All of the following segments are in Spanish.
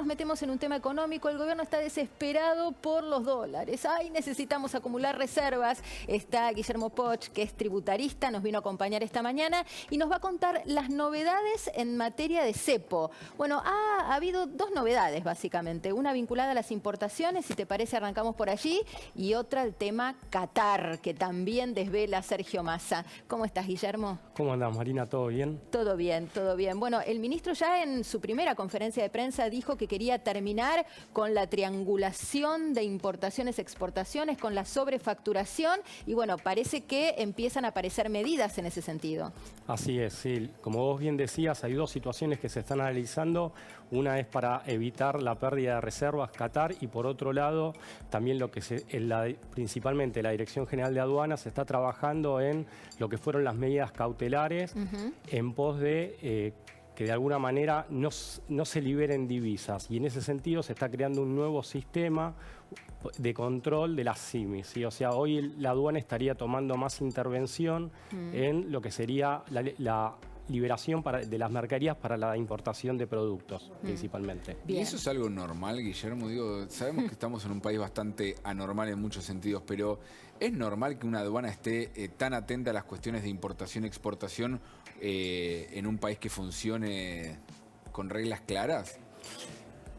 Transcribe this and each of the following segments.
metemos en un tema económico. El gobierno está desesperado por los dólares. Ay, necesitamos acumular reservas. Está Guillermo Poch, que es tributarista, nos vino a acompañar esta mañana y nos va a contar las novedades en materia de cepo. Bueno, ha habido dos novedades básicamente. Una vinculada a las importaciones, si te parece arrancamos por allí, y otra el tema Qatar, que también desvela Sergio Massa. ¿Cómo estás, Guillermo? ¿Cómo andás, Marina? ¿Todo bien? Todo bien, todo bien. Bueno, el ministro ya en su primera conferencia de prensa dijo que quería terminar con la triangulación de importaciones-exportaciones, con la sobrefacturación, y bueno, parece que empiezan a aparecer medidas en ese sentido. Así es, sí. Como vos bien decías, hay dos situaciones que se están analizando. Una es para evitar la pérdida de reservas, Qatar, y por otro lado, también lo que principalmente la Dirección General de Aduanas está trabajando en lo que fueron las medidas cautelares en pos de que de alguna manera no se liberen divisas. Y en ese sentido se está creando un nuevo sistema de control de las SIMIs, ¿sí? O sea, hoy la aduana estaría tomando más intervención en lo que sería la liberación de las mercaderías para la importación de productos, principalmente. Bien. ¿Y eso es algo normal, Guillermo? Digo, sabemos que estamos en un país bastante anormal en muchos sentidos, pero ¿es normal que una aduana esté tan atenta a las cuestiones de importación y exportación en un país que funcione con reglas claras?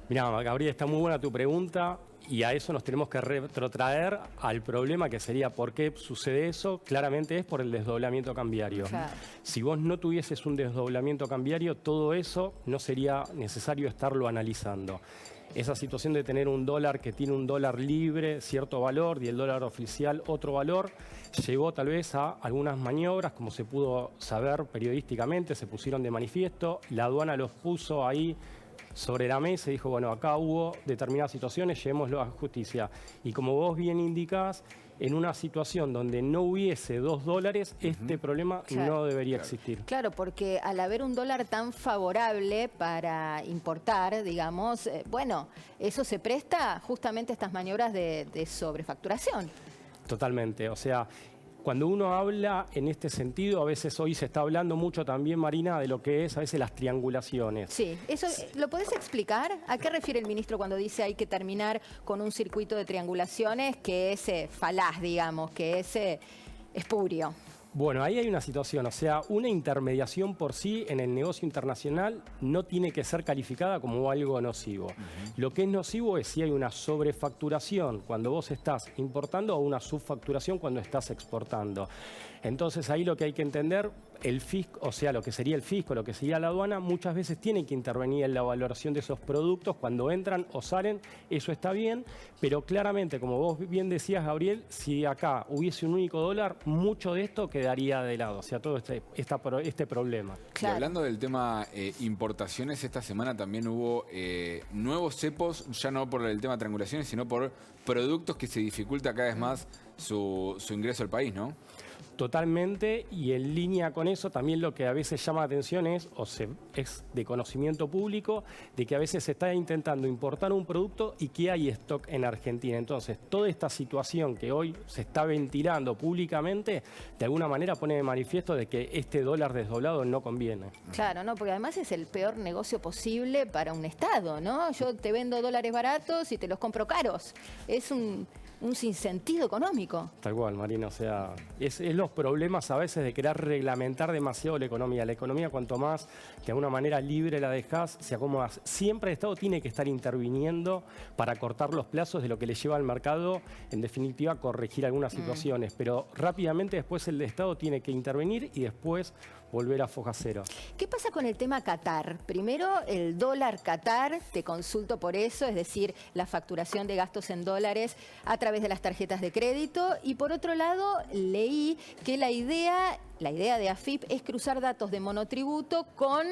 Mirá, Gabriel, está muy buena tu pregunta. Y a eso nos tenemos que retrotraer al problema que sería por qué sucede eso. Claramente es por el desdoblamiento cambiario. Claro. Si vos no tuvieses un desdoblamiento cambiario, todo eso no sería necesario estarlo analizando. Esa situación de tener un dólar que tiene un dólar libre, cierto valor, y el dólar oficial otro valor, llevó tal vez a algunas maniobras, como se pudo saber periodísticamente, se pusieron de manifiesto, la aduana los puso ahí sobre la mesa y dijo, bueno, acá hubo determinadas situaciones, llevémoslo a justicia. Y como vos bien indicás, en una situación donde no hubiese $2, este problema no debería existir. Claro, porque al haber un dólar tan favorable para importar, digamos, bueno, eso se presta justamente a estas maniobras de sobrefacturación. Totalmente, o sea, cuando uno habla en este sentido, a veces hoy se está hablando mucho también, Marina, de lo que es a veces las triangulaciones. Sí, eso ¿lo podés explicar? ¿A qué refiere el ministro cuando dice hay que terminar con un circuito de triangulaciones que es falaz, digamos, que es espurio? Bueno, ahí hay una situación, o sea, una intermediación por sí en el negocio internacional no tiene que ser calificada como algo nocivo. Lo que es nocivo es si hay una sobrefacturación cuando vos estás importando o una subfacturación cuando estás exportando. Entonces ahí lo que hay que entender, el fisco, o sea, lo que sería el fisco, lo que sería la aduana, muchas veces tiene que intervenir en la valoración de esos productos cuando entran o salen, eso está bien, pero claramente, como vos bien decías, Gabriel, si acá hubiese un único dólar, mucho de esto quedaría de lado, o sea, todo este problema. Claro. Y hablando del tema importaciones, esta semana también hubo nuevos cepos, ya no por el tema de triangulaciones, sino por productos que se dificulta cada vez más su ingreso al país, ¿no? Totalmente, y en línea con eso también lo que a veces llama la atención es de conocimiento público, de que a veces se está intentando importar un producto y que hay stock en Argentina. Entonces, toda esta situación que hoy se está ventilando públicamente, de alguna manera pone de manifiesto de que este dólar desdoblado no conviene. Claro, no, porque además es el peor negocio posible para un Estado, ¿no? Yo te vendo dólares baratos y te los compro caros. Es un sinsentido económico. Tal cual, Marina, o sea, es los problemas a veces de querer reglamentar demasiado la economía. La economía, cuanto más de alguna manera libre la dejás, se acomoda. Siempre el Estado tiene que estar interviniendo para cortar los plazos de lo que le lleva al mercado, en definitiva, corregir algunas situaciones. Pero rápidamente después el Estado tiene que intervenir y después volver a foja cero. ¿Qué pasa con el tema Qatar? Primero, el dólar Qatar, te consulto por eso, es decir, la facturación de gastos en dólares a través de las tarjetas de crédito. Y por otro lado, leí que la idea de AFIP es cruzar datos de monotributo con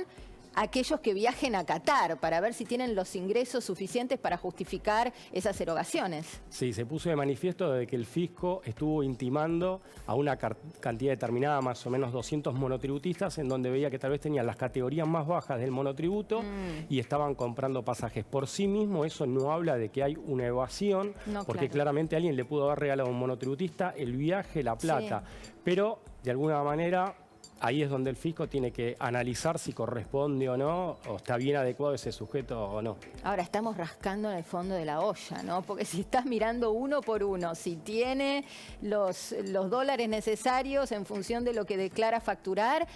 aquellos que viajen a Qatar para ver si tienen los ingresos suficientes para justificar esas erogaciones. Sí, se puso de manifiesto de que el fisco estuvo intimando a una cantidad determinada, más o menos 200 monotributistas, en donde veía que tal vez tenían las categorías más bajas del monotributo y estaban comprando pasajes. Por sí mismo eso no habla de que hay una evasión, porque claramente alguien le pudo haber regalado a un monotributista el viaje, la plata, pero de alguna manera ahí es donde el fisco tiene que analizar si corresponde o no, o está bien adecuado ese sujeto o no. Ahora, estamos rascando en el fondo de la olla, ¿no? Porque si estás mirando uno por uno, si tiene los dólares necesarios en función de lo que declara facturar,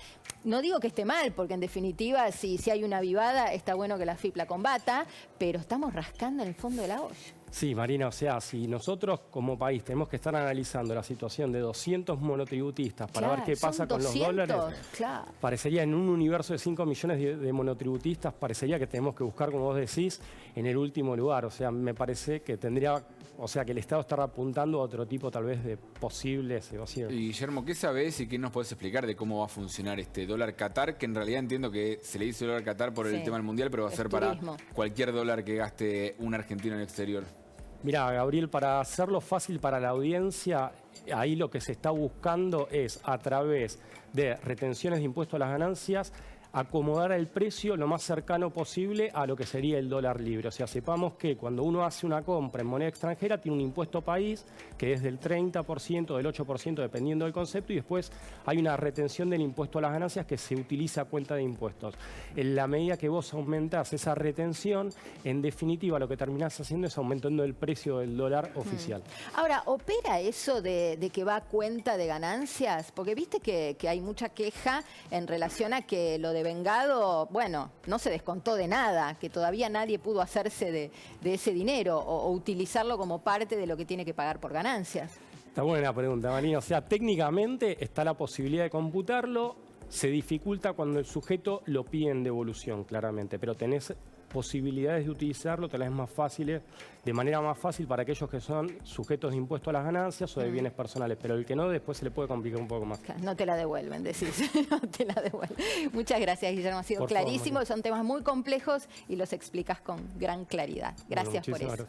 no digo que esté mal, porque en definitiva, si hay una avivada, está bueno que la FIP la combata, pero estamos rascando en el fondo de la olla. Sí, Marina, o sea, si nosotros como país tenemos que estar analizando la situación de 200 monotributistas para ver qué pasa con los dólares, parecería en un universo de 5 millones de monotributistas, parecería que tenemos que buscar, como vos decís, en el último lugar. O sea, me parece que tendría, o sea, que el Estado estará apuntando a otro tipo tal vez de posibles evasivos. Y Guillermo, ¿qué sabés y qué nos podés explicar de cómo va a funcionar este dólar Qatar? Que en realidad entiendo que se le dice dólar Qatar por el tema del Mundial, pero va a ser para cualquier dólar que gaste un argentino en el exterior. Mirá, Gabriel, para hacerlo fácil para la audiencia, ahí lo que se está buscando es, a través de retenciones de impuestos a las ganancias, acomodar el precio lo más cercano posible a lo que sería el dólar libre. O sea, sepamos que cuando uno hace una compra en moneda extranjera tiene un impuesto país que es del 30%, del 8% dependiendo del concepto, y después hay una retención del impuesto a las ganancias que se utiliza a cuenta de impuestos. En la medida que vos aumentás esa retención, en definitiva lo que terminás haciendo es aumentando el precio del dólar oficial. Ahora, ¿opera eso de que va a cuenta de ganancias? Porque viste que hay mucha queja en relación a que lo de vengado, bueno, no se descontó de nada, que todavía nadie pudo hacerse de ese dinero o utilizarlo como parte de lo que tiene que pagar por ganancias. Está buena pregunta, Marina. O sea, técnicamente está la posibilidad de computarlo, se dificulta cuando el sujeto lo pide en devolución, claramente, pero tenés posibilidades de utilizarlo, te las es más fáciles, de manera más fácil para aquellos que son sujetos de impuesto a las ganancias o de bienes personales, pero el que no, después se le puede complicar un poco más. No te la devuelven, decís. No te la devuelven. Muchas gracias, Guillermo. Ha sido clarísimo, son temas muy complejos y los explicas con gran claridad. Gracias por eso.